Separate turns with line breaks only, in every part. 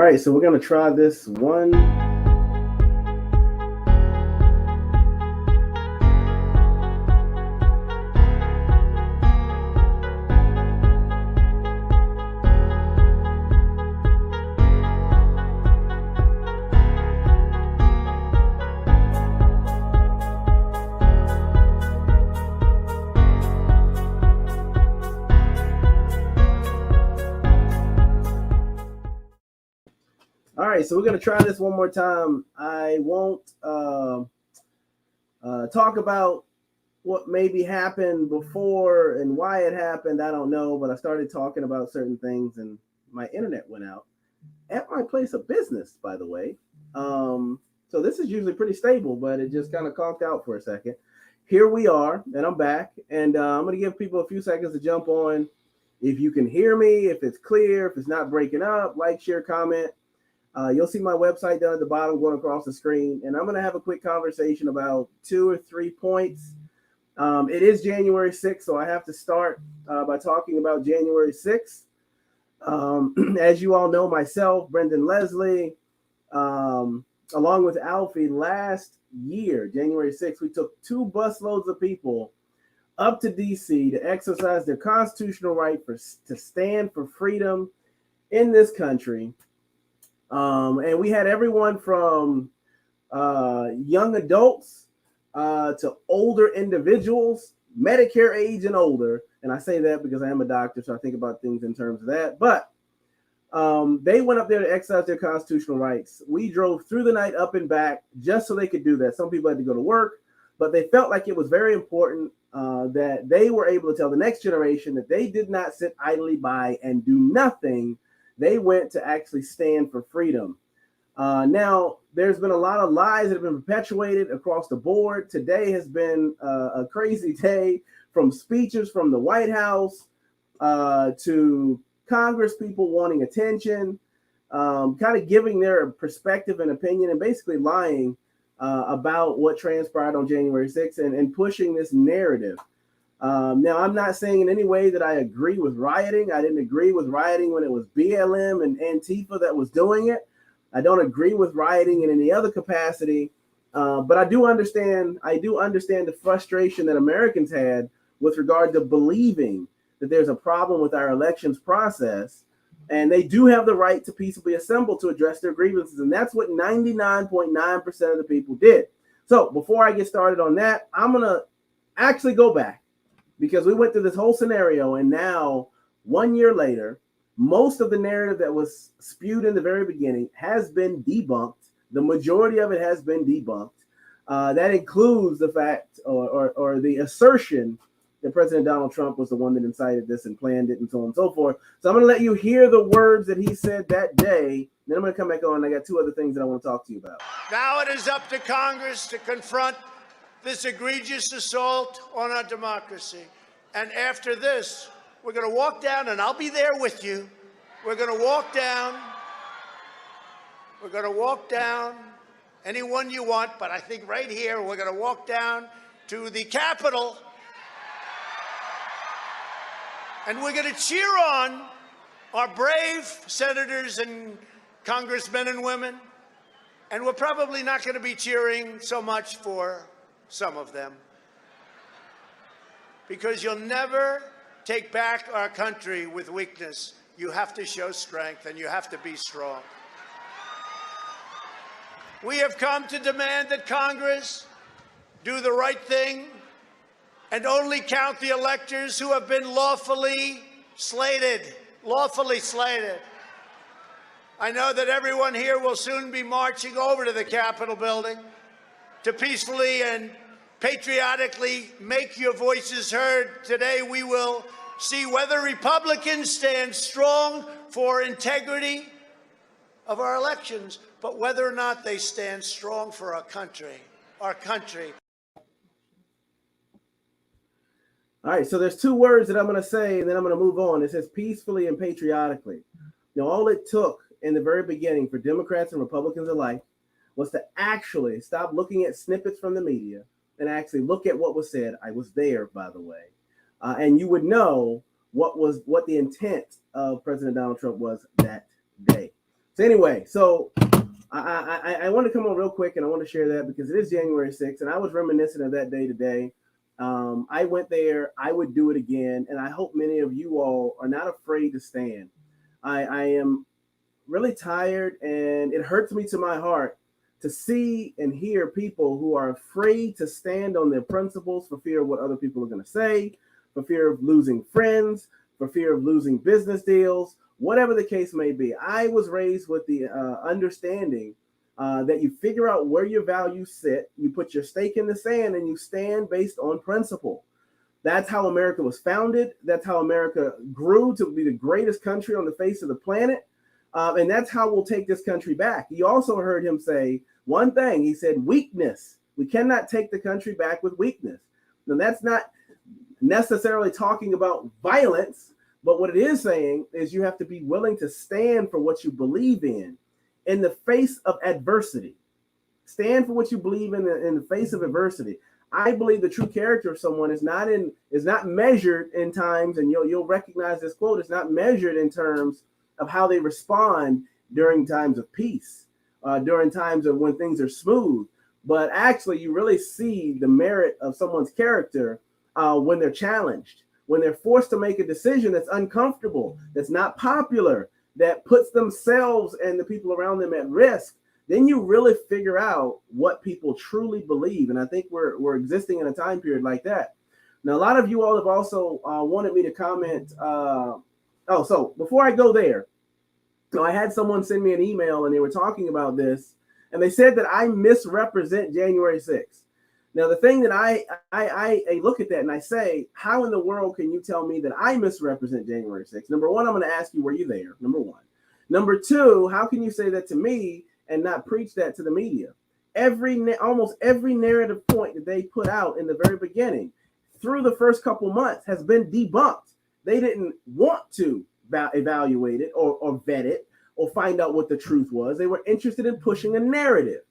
right, so we're going to try this one. All right, so we're going to try this one more time. I won't talk about what maybe happened before and why it happened. I don't know, but I started talking about certain things and my internet went out at my place of business, by the way. So this is usually pretty stable, but it just kind of conked out for a second. Here we are, and I'm back, and I'm going to give people a few seconds to jump on. If you can hear me, if it's clear, if it's not breaking up, like, share, comment. You'll see my website down at the bottom going across the screen, and I'm going to have a quick conversation about 2 or 3 points. It is January 6th, so I have to start by talking about January 6th. As you all know, myself, Brendan Leslie, along with Alfie, last year, January 6th, we took 2 busloads of people up to D.C. to exercise their constitutional right to stand for freedom in this country. And we had everyone from young adults to older individuals, Medicare age and older. And I say that because I am a doctor, so I think about things in terms of that. But they went up there to exercise their constitutional rights. We drove through the night up and back just so they could do that. Some people had to go to work, but they felt like it was very important that they were able to tell the next generation that they did not sit idly by and do nothing. They went to actually stand for freedom. Now, there's been a lot of lies that have been perpetuated across the board. Today has been a crazy day, from speeches from the White House to Congress people wanting attention, kind of giving their perspective and opinion and basically lying about what transpired on January 6th and pushing this narrative. Now, I'm not saying in any way that I agree with rioting. I didn't agree with rioting when it was BLM and Antifa that was doing it. I don't agree with rioting in any other capacity, but I do understand the frustration that Americans had with regard to believing that there's a problem with our elections process, and they do have the right to peaceably assemble to address their grievances, and that's what 99.9% of the people did. So before I get started on that, I'm going to actually go back, because we went through this whole scenario, and now 1 year later, most of the narrative that was spewed in the very beginning has been debunked. The majority of it has been debunked. That includes the fact or the assertion that President Donald Trump was the one that incited this and planned it and so on and so forth. So I'm going to let you hear the words that he said that day. Then I'm going to come back on, and I got 2 other things that I want to talk to you about.
Now it is up to Congress to confront this egregious assault on our democracy. And after this, we're going to walk down, and I'll be there with you. We're going to walk down. We're going to walk down anyone you want, but I think right here we're going to walk down to the Capitol, and we're going to cheer on our brave senators and congressmen and women. And we're probably not going to be cheering so much for some of them, because you'll never take back our country with weakness. You have to show strength, and you have to be strong. We have come to demand that Congress do the right thing and only count the electors who have been lawfully slated. Lawfully slated. I know that everyone here will soon be marching over to the Capitol building to peacefully and patriotically make your voices heard. Today we will see whether Republicans stand strong for integrity of our elections, but whether or not they stand strong for our country. Our country.
All right, so there's 2 words that I'm going to say, and then I'm going to move on. It says peacefully and patriotically. You know, all it took in the very beginning for Democrats and Republicans alike was to actually stop looking at snippets from the media and actually look at what was said. I was there, by the way. And you would know what the intent of President Donald Trump was that day. So anyway, I want to come on real quick and I want to share that because it is January 6th and I was reminiscent of that day today. I went there. I would do it again. And I hope many of you all are not afraid to stand. I am really tired and it hurts me to my heart to see and hear people who are afraid to stand on their principles for fear of what other people are going to say, for fear of losing friends, for fear of losing business deals, whatever the case may be. I was raised with the understanding that you figure out where your values sit, you put your stake in the sand, and you stand based on principle. That's how America was founded. That's how America grew to be the greatest country on the face of the planet. And that's how we'll take this country back. You also heard him say one thing. He said, weakness. We cannot take the country back with weakness. Now, that's not necessarily talking about violence, but what it is saying is you have to be willing to stand for what you believe in the face of adversity. Stand for what you believe in the face of adversity. I believe the true character of someone is not measured in times, and you'll recognize this quote. It's not measured in terms of how they respond during times of peace, during times of when things are smooth. But actually, you really see the merit of someone's character when they're challenged, when they're forced to make a decision that's uncomfortable, that's not popular, that puts themselves and the people around them at risk. Then you really figure out what people truly believe. And I think we're existing in a time period like that. Now, a lot of you all have also wanted me to comment. So before I go there, I had someone send me an email and they were talking about this. And they said that I misrepresent January 6th. Now, the thing that I look at that and I say, how in the world can you tell me that I misrepresent January 6th? Number one, I'm going to ask you, were you there? Number one. Number two, how can you say that to me and not preach that to the media? Almost every narrative point that they put out in the very beginning through the first couple months has been debunked. They didn't want to evaluate it or vet it or find out what the truth was. They were interested in pushing a narrative.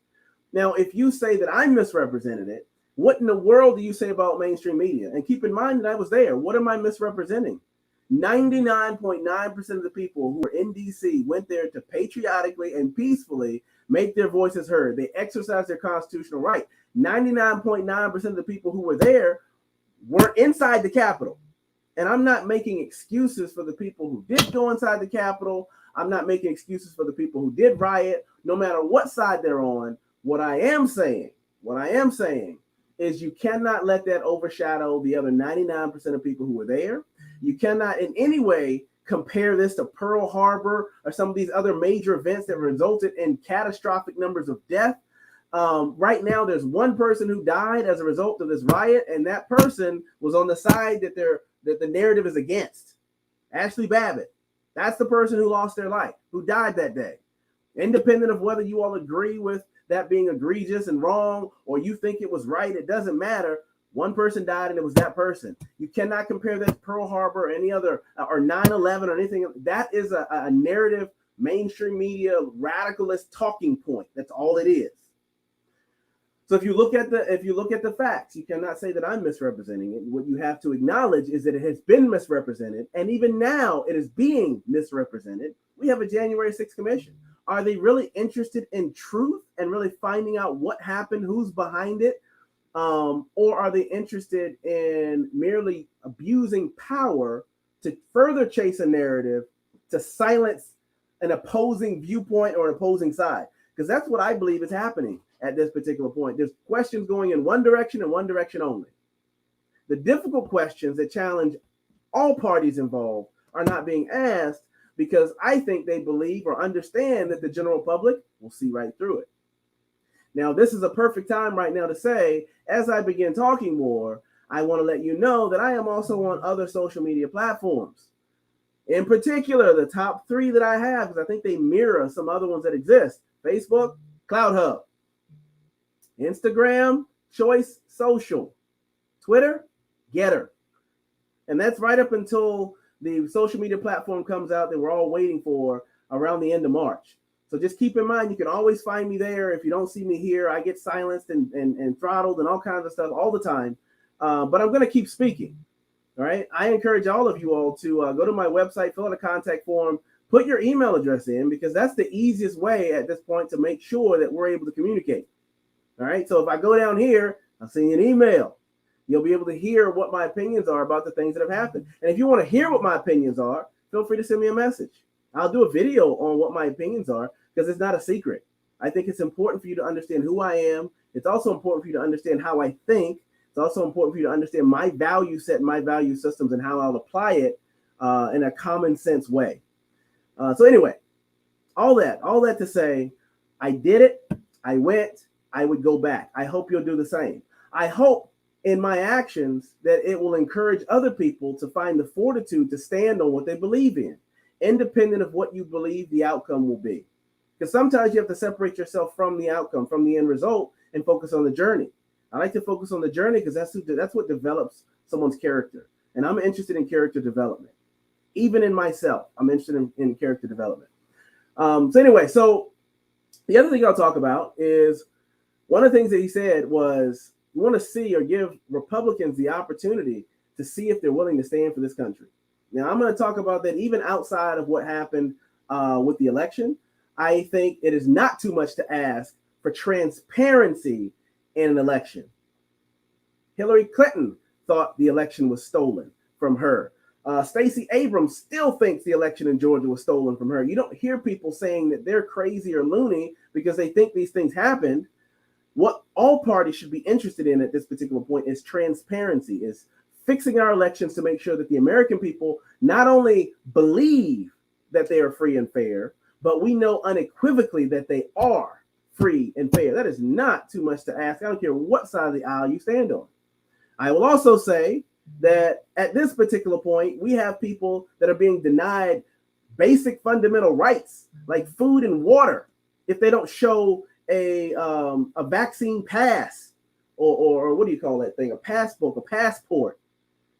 Now, if you say that I misrepresented it, what in the world do you say about mainstream media? And keep in mind that I was there. What am I misrepresenting? 99.9% of the people who were in DC went there to patriotically and peacefully make their voices heard. They exercised their constitutional right. 99.9% of the people who were there weren't inside the Capitol. And I'm not making excuses for the people who did go inside the Capitol. I'm not making excuses for the people who did riot, no matter what side they're on. What I am saying is you cannot let that overshadow the other 99% of people who were there. You cannot in any way compare this to Pearl Harbor or some of these other major events that resulted in catastrophic numbers of death. Right now, there's one person who died as a result of this riot, and that person was on the side that the narrative is against. Ashley Babbitt. That's the person who lost their life, who died that day. Independent of whether you all agree with that being egregious and wrong, or you think it was right, it doesn't matter. One person died and it was that person. You cannot compare that to Pearl Harbor or any other, or 9/11 or anything. That is a narrative, mainstream media, radicalist talking point. That's all it is. So if you look at the facts, you cannot say that I'm misrepresenting it. What you have to acknowledge is that it has been misrepresented, and even now it is being misrepresented. We have a January 6th commission. Are they really interested in truth and really finding out what happened, who's behind it? Or are they interested in merely abusing power to further chase a narrative, to silence an opposing viewpoint or an opposing side? Because that's what I believe is happening at this particular point. There's questions going in one direction and one direction only. The difficult questions that challenge all parties involved are not being asked because I think they believe or understand that the general public will see right through it. Now, this is a perfect time right now to say, as I begin talking more, I want to let you know that I am also on other social media platforms. In particular, the top three that I have, because I think they mirror some other ones that exist: Facebook, Cloud Hub; Instagram, Choice Social; Twitter, Getter. And that's right up until the social media platform comes out that we're all waiting for around the end of March. So just keep in mind, you can always find me there. If you don't see me here, I get silenced and throttled and all kinds of stuff all the time. But I'm going to keep speaking. All right. I encourage all of you all to go to my website, fill out a contact form, Put your email address in, because that's the easiest way at this point to make sure that we're able to communicate. All right. So if I go down here, I'll send you an email. You'll be able to hear what my opinions are about the things that have happened. And if you want to hear what my opinions are, feel free to send me a message. I'll do a video on what my opinions are, because it's not a secret. I think it's important for you to understand who I am. It's also important for you to understand how I think. It's also important for you to understand my value set and my value systems and how I'll apply it in a common sense way. So anyway, all that to say, I did it. I went. I would go back. I hope you'll do the same. I hope in my actions that it will encourage other people to find the fortitude to stand on what they believe in, independent of what you believe the outcome will be. Because sometimes you have to separate yourself from the outcome, from the end result, and focus on the journey. I like to focus on the journey because that's what develops someone's character. And I'm interested in character development. Even in myself, I'm interested in character development. So anyway, so the other thing I'll talk about is one of the things that he said was, you want to see or give Republicans the opportunity to see if they're willing to stand for this country. Now, I'm going to talk about that even outside of what happened with the election. I think it is not too much to ask for transparency in an election. Hillary Clinton thought the election was stolen from her. Stacey Abrams still thinks the election in Georgia was stolen from her. You don't hear people saying that they're crazy or loony because they think these things happened. What all parties should be interested in at this particular point is transparency, is fixing our elections to make sure that the American people not only believe that they are free and fair, but we know unequivocally that they are free and fair. That is not too much to ask. I don't care what side of the aisle you stand on. I will also say that at this particular point, we have people that are being denied basic fundamental rights like food and water if they don't show a vaccine pass or what do you call that thing? A passbook, a passport.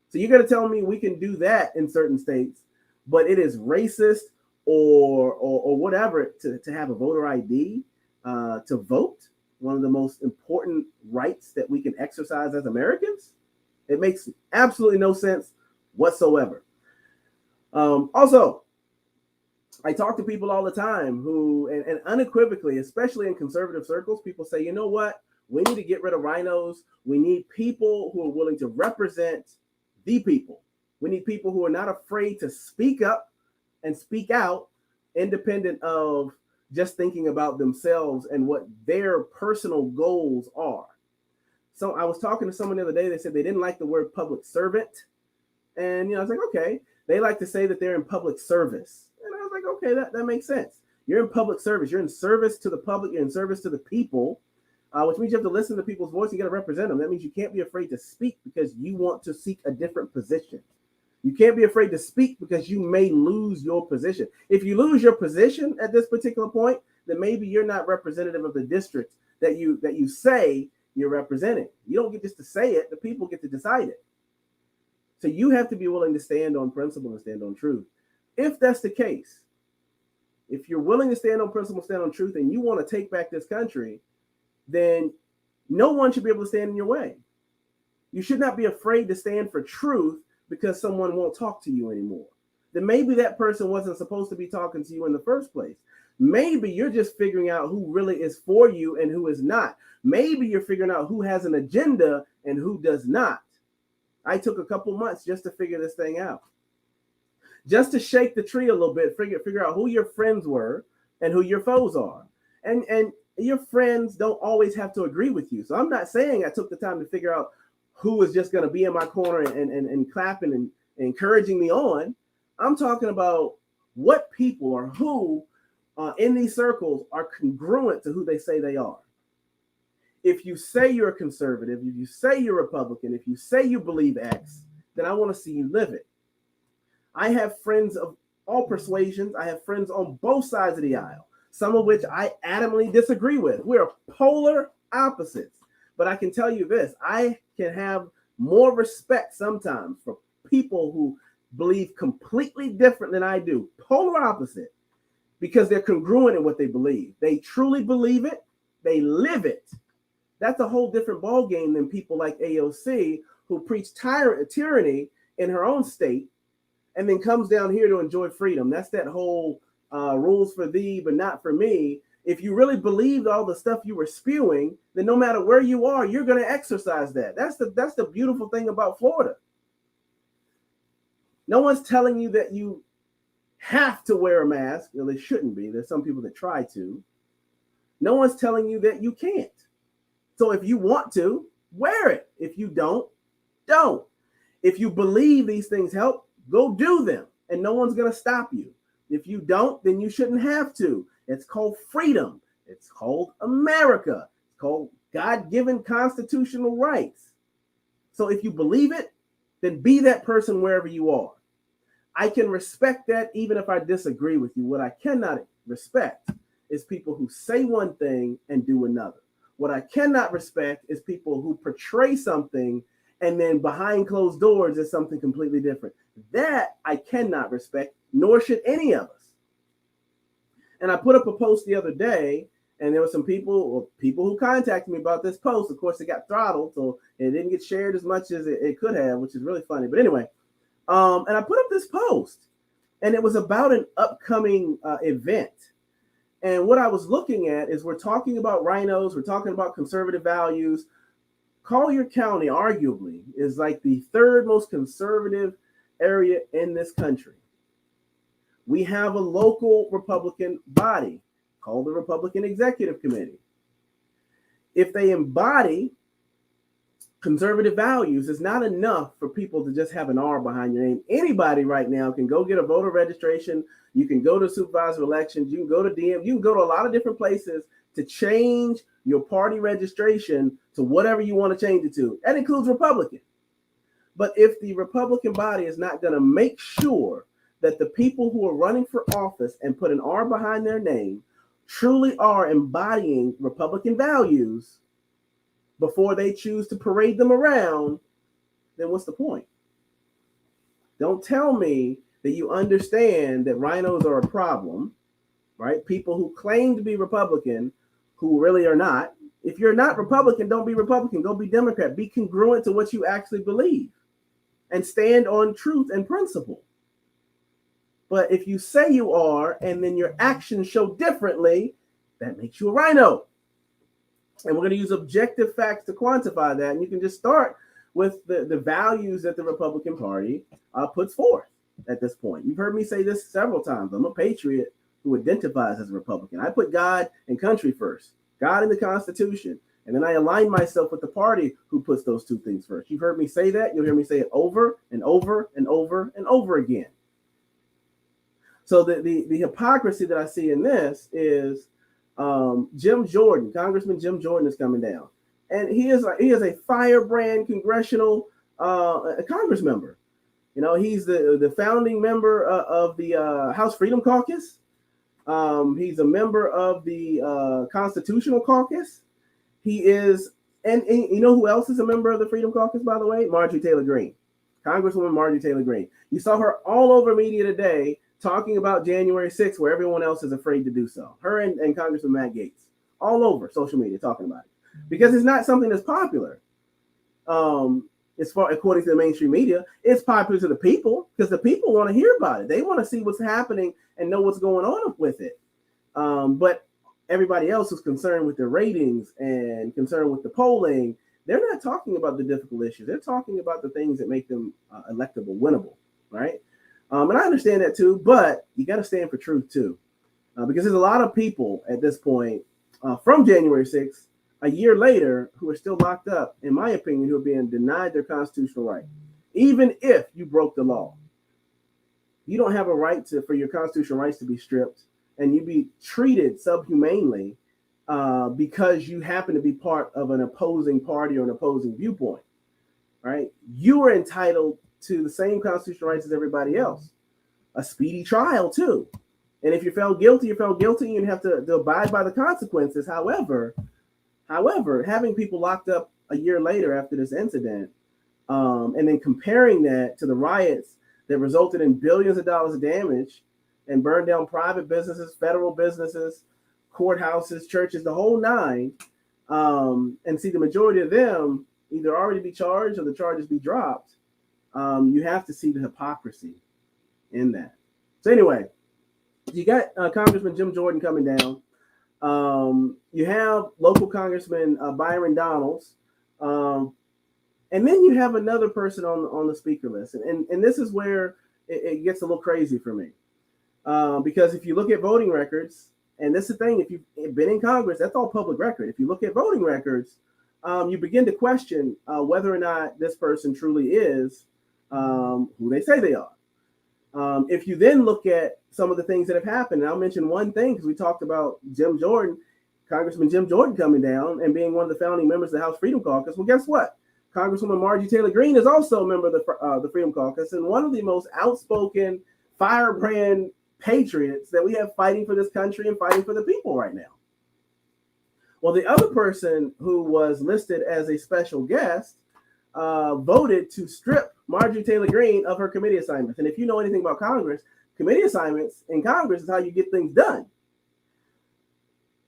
So you're going to tell me we can do that in certain states, but it is racist or whatever to have a voter ID to vote, one of the most important rights that we can exercise as Americans? It makes absolutely no sense whatsoever. Also, I talk to people all the time who, and unequivocally, especially in conservative circles, people say, you know what? We need to get rid of rhinos. We need people who are willing to represent the people. We need people who are not afraid to speak up and speak out, independent of just thinking about themselves and what their personal goals are. So I was talking to someone the other day, they said they didn't like the word public servant. And, I was like, okay, they like to say that they're in public service. And I was like, okay, that makes sense. You're in public service. You're in service to the public. You're in service to the people, which means you have to listen to people's voice. You got to represent them. That means you can't be afraid to speak because you want to seek a different position. You can't be afraid to speak because you may lose your position. If you lose your position at this particular point, then maybe you're not representative of the district that you say you're representing. You don't get just to say it. The people get to decide it. So you have to be willing to stand on principle and stand on truth. If that's the case, if you're willing to stand on principle, stand on truth, and you want to take back this country, then no one should be able to stand in your way. You should not be afraid to stand for truth because someone won't talk to you anymore. Then maybe that person wasn't supposed to be talking to you in the first place. Maybe you're just figuring out who really is for you and who is not. Maybe you're figuring out who has an agenda and who does not. I took a couple months just to figure this thing out. Just to shake the tree a little bit, figure out who your friends were and who your foes are. And your friends don't always have to agree with you. So I'm not saying I took the time to figure out who was just going to be in my corner and clapping and encouraging me on. I'm talking about what people or who in these circles are congruent to who they say they are. If you say you're a conservative, if you say you're Republican, if you say you believe X, then I want to see you live it. I have friends of all persuasions. I have friends on both sides of the aisle, some of which I adamantly disagree with. We're polar opposites. But I can tell you this, I can have more respect sometimes for people who believe completely different than I do, polar opposite, because they're congruent in what they believe. They truly believe it. They live it. That's a whole different ballgame than people like AOC who preach tyranny in her own state, and then comes down here to enjoy freedom. That's that whole rules for thee, but not for me. If you really believed all the stuff you were spewing, then no matter where you are, you're going to exercise that. That's the beautiful thing about Florida. No one's telling you that you have to wear a mask. Well, they shouldn't be. There's some people that try to. No one's telling you that you can't. So if you want to, wear it. If you don't. If you believe these things help, go do them, and no one's going to stop you. If you don't, then you shouldn't have to. It's called freedom. It's called America. It's called God-given constitutional rights. So if you believe it, then be that person wherever you are. I can respect that even if I disagree with you. What I cannot respect is people who say one thing and do another. What I cannot respect is people who portray something and then behind closed doors is something completely different. That I cannot respect, nor should any of us. And I put up a post the other day, and there were some people who contacted me about this post. Of course, it got throttled, so it didn't get shared as much as it could have, which is really funny. But anyway, and I put up this post, and it was about an upcoming event. And what I was looking at is we're talking about rhinos, we're talking about conservative values. Collier County, arguably, is like the third most conservative area in this country. We have a local Republican body called the Republican Executive Committee. If they embody conservative values, it's not enough for people to just have an R behind your name. Anybody right now can go get a voter registration. You can go to supervisor elections. You can go to DM. You can go to a lot of different places to change your party registration to whatever you want to change it to. That includes Republican. But if the Republican body is not going to make sure that the people who are running for office and put an R behind their name truly are embodying Republican values before they choose to parade them around, then what's the point? Don't tell me that you understand that rhinos are a problem, right? People who claim to be Republican who really are not. If you're not Republican, don't be Republican. Go be Democrat. Be congruent to what you actually believe and stand on truth and principle. But if you say you are and then your actions show differently, that makes you a rhino. And we're going to use objective facts to quantify that. And you can just start with the values that the Republican Party puts forth at this point. You've heard me say this several times. I'm a patriot who identifies as a Republican. I put God and country first, God and the Constitution. And then I align myself with the party who puts those two things first. You've heard me say that. You'll hear me say it over and over and over and over again. So the hypocrisy that I see in this is Jim Jordan, Congressman Jim Jordan is coming down. And he is a firebrand congressional Congress member. You know, he's the founding member of the House Freedom Caucus. He's a member of the Constitutional Caucus. He is, and you know who else is a member of the Freedom Caucus, by the way? Marjorie Taylor Greene, Congresswoman Marjorie Taylor Greene. You saw her all over media today talking about January 6th, where everyone else is afraid to do so. Her and Congressman Matt Gaetz, all over social media talking about it. Because it's not something that's popular. As far according to the mainstream media, it's popular to the people because the people want to hear about it. They want to see what's happening and know what's going on with it. But everybody else who's concerned with the ratings and concerned with the polling, they're not talking about the difficult issues. They're talking about the things that make them electable, winnable, right? And I understand that too, but you got to stand for truth too, because there's a lot of people at this point from January 6th, a year later, who are still locked up, in my opinion, who are being denied their constitutional right. Even if you broke the law, you don't have a right for your constitutional rights to be stripped and you be treated subhumanely because you happen to be part of an opposing party or an opposing viewpoint, right? You are entitled to the same constitutional rights as everybody else. A speedy trial too. And if you're found guilty, you're found guilty and you have to abide by the consequences. However, having people locked up a year later after this incident, and then comparing that to the riots that resulted in billions of dollars of damage and burned down private businesses, federal businesses, courthouses, churches, the whole nine, and see the majority of them either already be charged or the charges be dropped, you have to see the hypocrisy in that. So anyway, you got Congressman Jim Jordan coming down. You have local Congressman Byron Donalds. And then you have another person on the speaker list. And this is where it gets a little crazy for me. Because if you look at voting records, and this is the thing, if you've been in Congress, that's all public record. If you look at voting records, you begin to question whether or not this person truly is who they say they are. If you then look at some of the things that have happened, and I'll mention one thing because we talked about Congressman Jim Jordan coming down and being one of the founding members of the House Freedom Caucus. Well, guess what? Congresswoman Marjorie Taylor Greene is also a member of the Freedom Caucus and one of the most outspoken firebrand patriots that we have fighting for this country and fighting for the people right now. Well, the other person who was listed as a special guest voted to strip Marjorie Taylor Greene of her committee assignments. And if you know anything about Congress, committee assignments in Congress is how you get things done.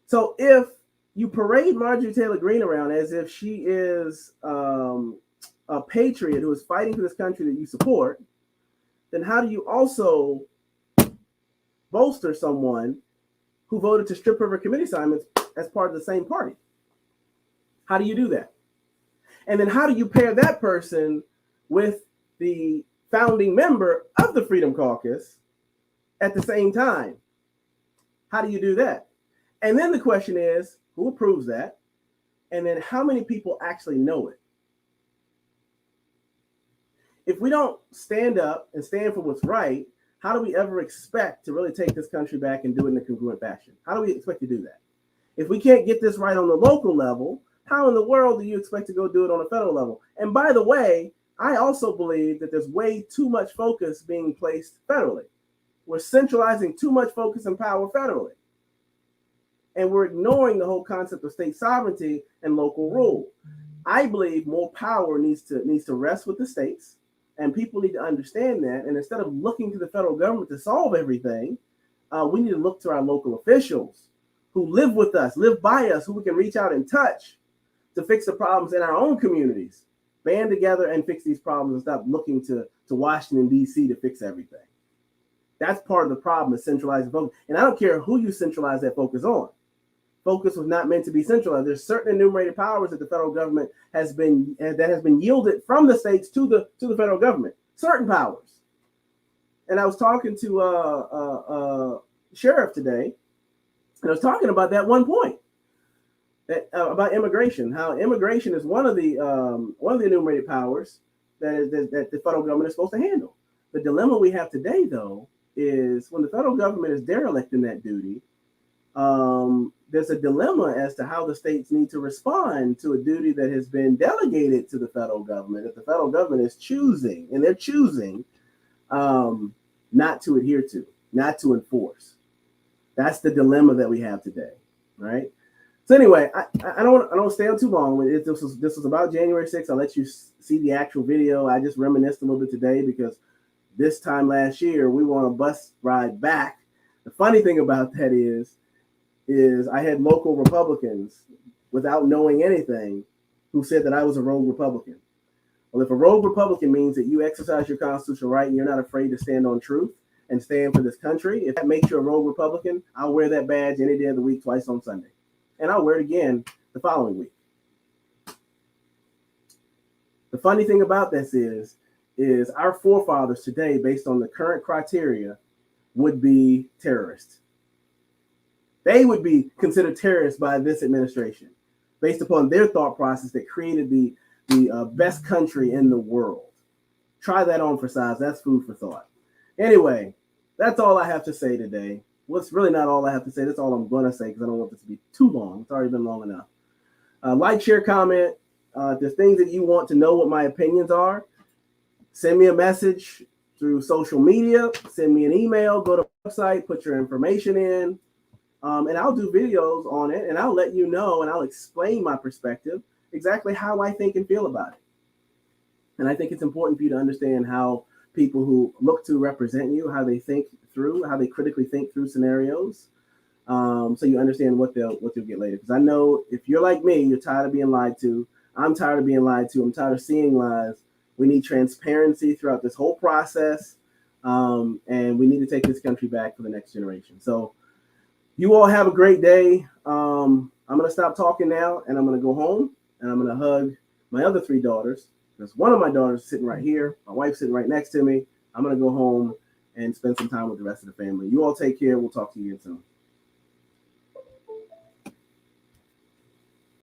So if you parade Marjorie Taylor Greene around as if she is a patriot who is fighting for this country that you support, then how do you also bolster someone who voted to strip her of her committee assignments as part of the same party? How do you do that? And then how do you pair that person with the founding member of the Freedom Caucus at the same time? How do you do that? And then the question is, who approves that? And then how many people actually know it? If we don't stand up and stand for what's right, how do we ever expect to really take this country back and do it in a congruent fashion? How do we expect to do that? If we can't get this right on the local level, how in the world do you expect to go do it on a federal level? And by the way, I also believe that there's way too much focus being placed federally. We're centralizing too much focus and power federally. And we're ignoring the whole concept of state sovereignty and local rule. I believe more power needs to rest with the states, and people need to understand that. And instead of looking to the federal government to solve everything, we need to look to our local officials who live with us, live by us, who we can reach out and touch to fix the problems in our own communities. Band together and fix these problems and stop looking to Washington, D.C. to fix everything. That's part of the problem, is centralizing focus. And I don't care who you centralize that focus on. Focus was not meant to be centralized. There's certain enumerated powers that the federal government has been yielded from the states to the federal government. Certain powers. And I was talking to sheriff today, and I was talking about that one point about immigration. How immigration is one of the enumerated powers that the federal government is supposed to handle. The dilemma we have today, though, is when the federal government is derelict in that duty. There's a dilemma as to how the states need to respond to a duty that has been delegated to the federal government, that the federal government is choosing, and they're choosing not to adhere to, not to enforce. That's the dilemma that we have today, right? So anyway, I don't stay on too long. This was about January 6th. I'll let you see the actual video. I just reminisced a little bit today because this time last year we were on a bus ride back. The funny thing about that is I had local Republicans, without knowing anything, who said that I was a rogue Republican. Well, if a rogue Republican means that you exercise your constitutional right and you're not afraid to stand on truth and stand for this country, if that makes you a rogue Republican, I'll wear that badge any day of the week, twice on Sunday. And I'll wear it again the following week. The funny thing about this is our forefathers today, based on the current criteria, would be terrorists. They would be considered terrorists by this administration, based upon their thought process that created the best country in the world. Try that on for size. That's food for thought. Anyway, that's all I have to say today. Well, it's really not all I have to say. That's all I'm going to say because I don't want this to be too long. It's already been long enough. Like, share, comment. If there's things that you want to know what my opinions are, send me a message through social media. Send me an email. Go to the website. Put your information in. And I'll do videos on it, and I'll let you know, and I'll explain my perspective, exactly how I think and feel about it. And I think it's important for you to understand how people who look to represent you, how they think through, how they critically think through scenarios, so you understand what you'll get later. Because I know if you're like me, you're tired of being lied to. I'm tired of being lied to. I'm tired of seeing lies. We need transparency throughout this whole process. And we need to take this country back for the next generation. So you all have a great day. I'm going to stop talking now, and I'm going to go home, and I'm going to hug my other 3 daughters. Because one of my daughters is sitting right here. My wife's sitting right next to me. I'm going to go home and spend some time with the rest of the family. You all take care. We'll talk to you again soon.